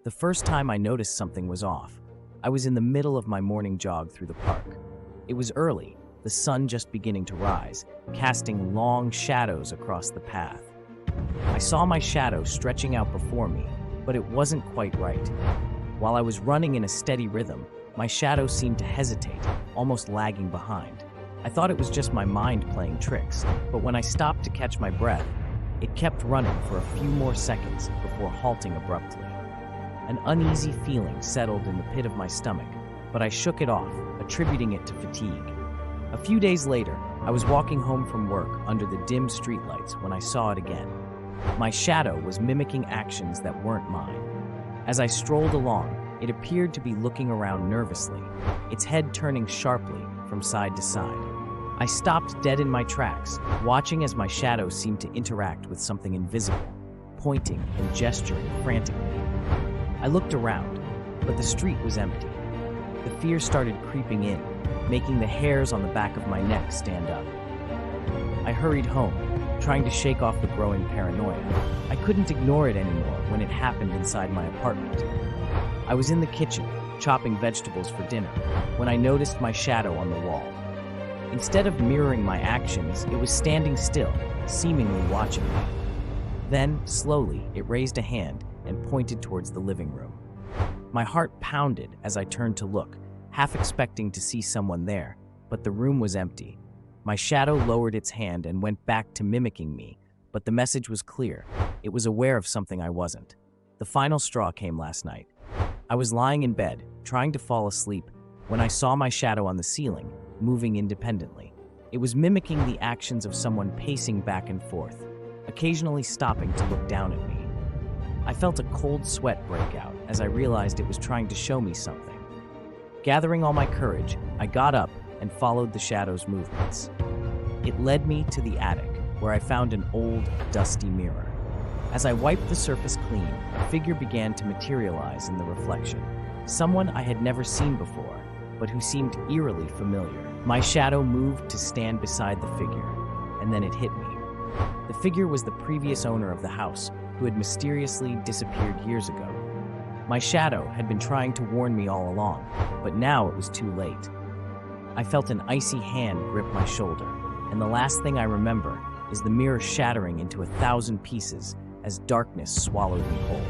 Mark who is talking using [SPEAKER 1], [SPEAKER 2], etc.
[SPEAKER 1] The first time I noticed something was off. I was in the middle of my morning jog through the park. It was early, the sun just beginning to rise, casting long shadows across the path. I saw my shadow stretching out before me, but it wasn't quite right. While I was running in a steady rhythm, my shadow seemed to hesitate, almost lagging behind. I thought it was just my mind playing tricks, but when I stopped to catch my breath, it kept running for a few more seconds before halting abruptly. An uneasy feeling settled in the pit of my stomach, but I shook it off, attributing it to fatigue. A few days later, I was walking home from work under the dim streetlights when I saw it again. My shadow was mimicking actions that weren't mine. As I strolled along, it appeared to be looking around nervously, its head turning sharply from side to side. I stopped dead in my tracks, watching as my shadow seemed to interact with something invisible, pointing and gesturing frantically. I looked around, but the street was empty. The fear started creeping in, making the hairs on the back of my neck stand up. I hurried home, trying to shake off the growing paranoia. I couldn't ignore it anymore when it happened inside my apartment. I was in the kitchen, chopping vegetables for dinner, when I noticed my shadow on the wall. Instead of mirroring my actions, it was standing still, seemingly watching me. Then, slowly, it raised a hand and pointed towards the living room. My heart pounded as I turned to look, half expecting to see someone there, but the room was empty. My shadow lowered its hand and went back to mimicking me, but the message was clear. It was aware of something I wasn't. The final straw came last night. I was lying in bed, trying to fall asleep, when I saw my shadow on the ceiling, moving independently. It was mimicking the actions of someone pacing back and forth, occasionally stopping to look down at me. I felt a cold sweat break out as I realized it was trying to show me something. Gathering all my courage, I got up and followed the shadow's movements. It led me to the attic, where I found an old, dusty mirror. As I wiped the surface clean, a figure began to materialize in the reflection. Someone I had never seen before, but who seemed eerily familiar. My shadow moved to stand beside the figure, and then it hit me. The figure was the previous owner of the house, who had mysteriously disappeared years ago. My shadow had been trying to warn me all along, but now it was too late. I felt an icy hand grip my shoulder, and the last thing I remember is the mirror shattering into 1,000 pieces as darkness swallowed me whole.